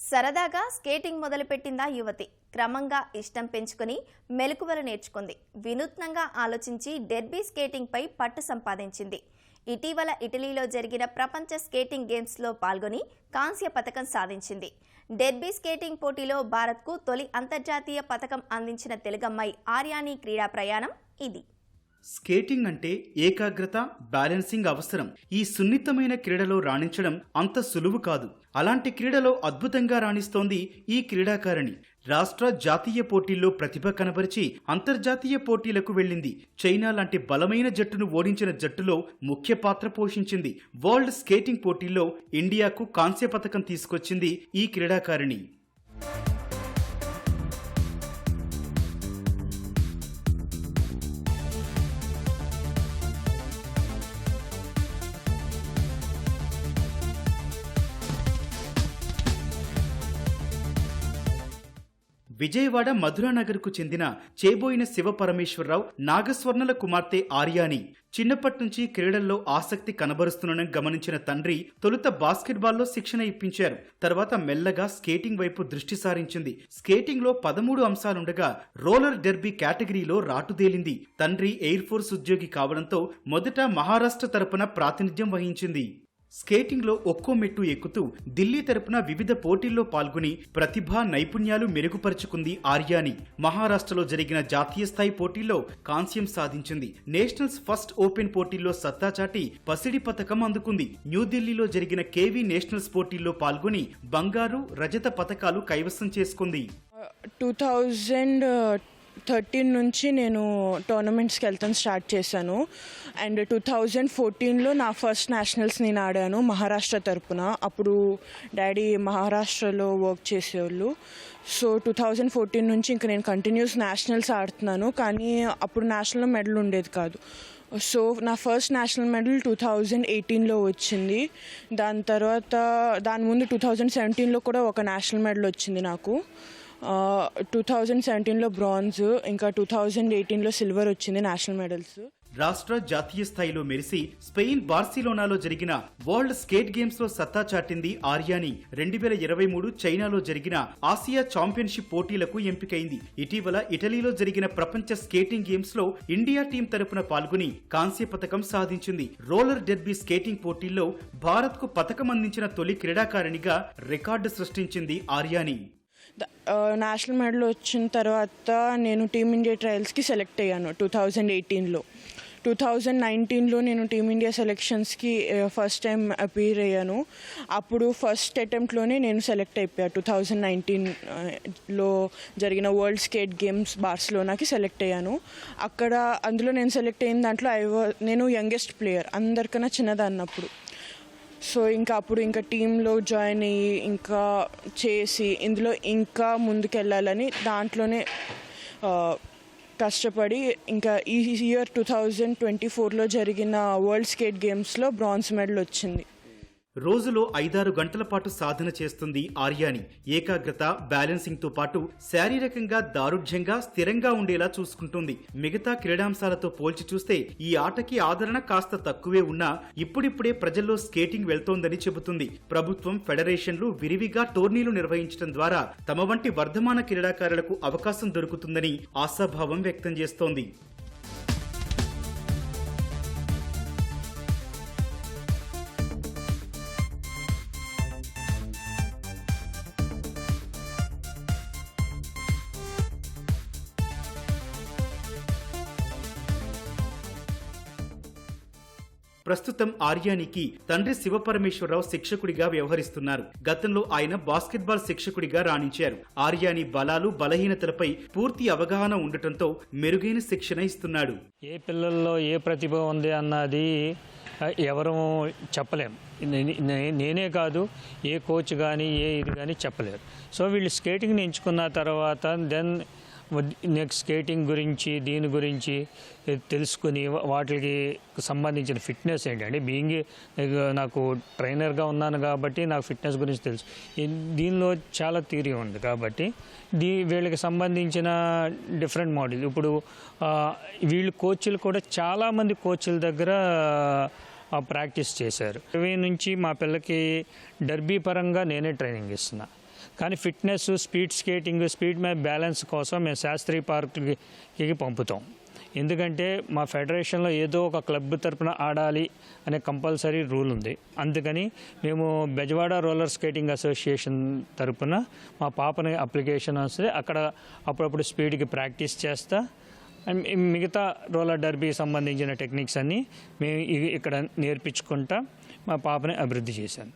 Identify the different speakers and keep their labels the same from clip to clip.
Speaker 1: సరదాగా స్కేటింగ్ మొదలుపెట్టిందా యువతి. క్రమంగా ఇష్టం పెంచుకుని మెలకువలు నేర్చుకుంది. వినూత్నంగా ఆలోచించి డెర్బీ స్కేటింగ్ పై పట్టు సంపాదించింది. ఇటీవల ఇటలీలో జరిగిన ప్రపంచ స్కేటింగ్ గేమ్స్లో పాల్గొని కాంస్య పతకం సాధించింది. డెర్బీ స్కేటింగ్ పోటీలో భారత్కు తొలి అంతర్జాతీయ పతకం అందించిన తెలుగమ్మాయి ఆర్యానీ క్రీడా ప్రయాణం ఇది.
Speaker 2: స్కేటింగ్ అంటే ఏకాగ్రత, బ్యాలెన్సింగ్ అవసరం. ఈ సున్నితమైన క్రీడలో రాణించడం అంత సులువు కాదు. అలాంటి క్రీడలో అద్భుతంగా రాణిస్తోంది ఈ క్రీడాకారిణి. రాష్ట్ర, జాతీయ పోటీల్లో ప్రతిభ కనబరిచి అంతర్జాతీయ పోటీలకు వెళ్ళింది. చైనా లాంటి బలమైన జట్టును ఓడించిన జట్టులో ముఖ్య పాత్ర పోషించింది. వరల్డ్ స్కేటింగ్ పోటీల్లో ఇండియాకు కాంస్య పతకం తీసుకొచ్చింది ఈ క్రీడాకారిణి. విజయవాడ మధురానగర్కు చెందిన చేబోయిన శివపరమేశ్వరరావు నాగస్వర్ణల కుమార్తె ఆర్యాని చిన్నప్పటి నుంచి క్రీడల్లో ఆసక్తి కనబరుస్తుండని గమనించిన తండ్రి తొలుత బాస్కెట్బాల్లో శిక్షణ ఇప్పించారు. తర్వాత మెల్లగా స్కేటింగ్ వైపు దృష్టి సారించింది. స్కేటింగ్ లో 13 అంశాలుండగా రోలర్ డెర్బీ కేటగిరీలో రాటుదేలింది. తండ్రి ఎయిర్ ఫోర్స్ ఉద్యోగి కావడంతో మొదట మహారాష్ట్ర తరపున ప్రాతినిధ్యం వహించింది. స్కేటింగ్ లో ఒక్కో మెట్టు ఎక్కుతూ ఢిల్లీ తరపున వివిధ పోటీల్లో పాల్గొని ప్రతిభా నైపుణ్యాలు మెరుగుపరుచుకుంది ఆర్యాని. మహారాష్ట్రలో జరిగిన జాతీయ స్థాయి పోటీల్లో కాంస్యం సాధించింది. నేషనల్స్ ఫస్ట్ ఓపెన్ పోటీల్లో సత్తా చాటి పసిడి పతకం అందుకుంది. న్యూఢిల్లీలో జరిగిన కేవీ నేషనల్స్ పోటీల్లో పాల్గొని బంగారు, రజత పతకాలు కైవసం చేసుకుంది.
Speaker 3: 2013 నుంచి నేను టోర్నమెంట్స్కి వెళ్తాను స్టార్ట్ చేశాను. అండ్ 2014లో నా ఫస్ట్ నేషనల్స్ నేను ఆడాను మహారాష్ట్ర తరపున. అప్పుడు డాడీ మహారాష్ట్రలో వర్క్ చేసేవాళ్ళు. సో 2014 నుంచి ఇంకా నేను కంటిన్యూస్ నేషనల్స్ ఆడుతున్నాను. కానీ అప్పుడు నేషనల్ మెడల్ ఉండేది కాదు. సో నా ఫస్ట్ నేషనల్ మెడల్ 2018లో వచ్చింది. దాని ముందు 2017లో కూడా ఒక నేషనల్ మెడల్ వచ్చింది నాకు. 2017లో బ్రాంజ్, ఇంకా 2018లో సిల్వర్ వచ్చింది నేషనల్ మెడల్స్.
Speaker 2: రాష్ట్ర, జాతీయ స్థాయిలో మెరిసి స్పెయిన్ బార్సిలోనాలో జరిగిన వరల్డ్ స్కేట్ గేమ్స్ లో సత్తా చాటింది ఆర్యాని. 2023 చైనాలో జరిగిన ఆసియా ఛాంపియన్షిప్ పోటీలకు ఎంపికైంది. ఇటీవల ఇటలీలో జరిగిన ప్రపంచ స్కేటింగ్ గేమ్స్ లో ఇండియా టీం తరపున పాల్గొని కాంస్య పతకం సాధించింది. రోలర్ డెర్బీ స్కేటింగ్ పోటీల్లో భారత్ కు పతకం అందించిన తొలి క్రీడాకారిణిగా రికార్డు సృష్టించింది ఆర్యాని.
Speaker 3: నేషనల్ మెడల్ వచ్చిన తర్వాత నేను టీమిండియా ట్రయల్స్కి సెలెక్ట్ అయ్యాను 2018లో. 2019లో నేను టీమిండియా సెలెక్షన్స్కి ఫస్ట్ టైం అపీర్ అయ్యాను. అప్పుడు ఫస్ట్ అటెంప్ట్లోనే నేను సెలెక్ట్ అయిపోయాను. 2019లో జరిగిన వరల్డ్ స్కేట్ గేమ్స్ బార్సిలోనాకి సెలెక్ట్ అయ్యాను. అందులో నేను సెలెక్ట్ అయిన దాంట్లో నేను యంగెస్ట్ ప్లేయర్, అందరికన్నా చిన్నదన్నప్పుడు. సో అప్పుడు టీంలో జాయిన్ అయ్యి ఇంకా చేసి ఇందులో ఇంకా ముందుకెళ్ళాలని దాంట్లోనే కష్టపడి ఇంకా ఈ ఇయర్ 2024లో జరిగిన వరల్డ్ స్కేట్ గేమ్స్లో బ్రాంజ్ మెడల్ వచ్చింది.
Speaker 2: రోజులో 5-6 గంటల పాటు సాధన చేస్తుంది ఆర్యాని. ఏకాగ్రత, బ్యాలెన్సింగ్ తో పాటు శారీరకంగా దారుఢ్యంగా, స్థిరంగా ఉండేలా చూసుకుంటుంది. మిగతా క్రీడాంశాలతో పోల్చి చూస్తే ఈ ఆటకి ఆదరణ కాస్త తక్కువే ఉన్నా ఇప్పుడిప్పుడే ప్రజల్లో స్కేటింగ్ వెళ్తోందని చెబుతుంది. ప్రభుత్వం, ఫెడరేషన్లు విరివిగా టోర్నీలు నిర్వహించడం ద్వారా తమ వంటి వర్ధమాన క్రీడాకారులకు అవకాశం దొరుకుతుందని ఆశాభావం వ్యక్తం చేస్తోంది. ప్రస్తుతం ఆర్యానికి తండ్రి శివపరమేశ్వరరావు శిక్షకుడిగా వ్యవహరిస్తున్నారు. గతంలో ఆయన బాస్కెట్బాల్ శిక్షకుడిగా రాణించారు. ఆర్యాని బలాలు, బలహీనతలపై పూర్తి అవగాహన ఉండటంతో మెరుగైన శిక్షణ ఇస్తున్నాడు.
Speaker 4: ఏ పిల్లల్లో ఏ ప్రతిభ ఉంది అన్నది ఎవరు చెప్పలేం. నేనే కాదు, ఏ కోచ్ కానీ ఇది కానీ చెప్పలేరు. సో వీళ్ళు స్కేటింగ్ని ఎంచుకున్న తర్వాత నెక్స్ట్ స్కేటింగ్ గురించి, దీని గురించి తెలుసుకుని వాటికి సంబంధించిన ఫిట్నెస్ ఏంటంటే నాకు ట్రైనర్గా ఉన్నాను కాబట్టి నాకు ఫిట్నెస్ గురించి తెలుసు. దీనిలో చాలా థియరీ ఉంది కాబట్టి వీళ్ళకి సంబంధించిన డిఫరెంట్ మోడల్. ఇప్పుడు వీళ్ళు కోచ్లు కూడా చాలామంది కోచ్ల దగ్గర ప్రాక్టీస్ చేశారు. 20 నుంచి మా పిల్లకి డర్బీ పరంగా నేనే ట్రైనింగ్ ఇస్తున్నా. కానీ ఫిట్నెస్, స్పీడ్ స్కేటింగ్, స్పీడ్ మీద బ్యాలెన్స్ కోసం మేము శాస్త్రి పార్క్కి పంపుతాం. ఎందుకంటే మా ఫెడరేషన్లో ఏదో ఒక క్లబ్ తరపున ఆడాలి అనే కంపల్సరీ రూల్ ఉంది. అందుకని మేము బెజవాడ రోలర్ స్కేటింగ్ అసోసియేషన్ తరపున మా పాపని అప్లికేషన్ వస్తే అక్కడ అప్పుడప్పుడు స్పీడ్కి ప్రాక్టీస్ చేస్తా. మిగతా రోలర్ డర్బీకి సంబంధించిన టెక్నిక్స్ అన్నీ మేము ఇక్కడ నేర్పించుకుంటా మా పాపని అభివృద్ధి చేశాను.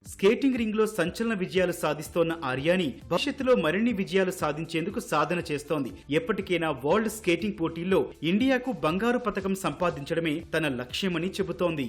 Speaker 2: స్కేటింగ్ రింగ్ లో సంచలన విజయాలు సాధిస్తోన్న ఆర్యాని భవిష్యత్తులో మరిన్ని విజయాలు సాధించేందుకు సాధన చేస్తోంది. ఎప్పటికైనా వరల్డ్ స్కేటింగ్ పోటీల్లో ఇండియాకు బంగారు పతకం సంపాదించడమే తన లక్ష్యమని చెబుతోంది.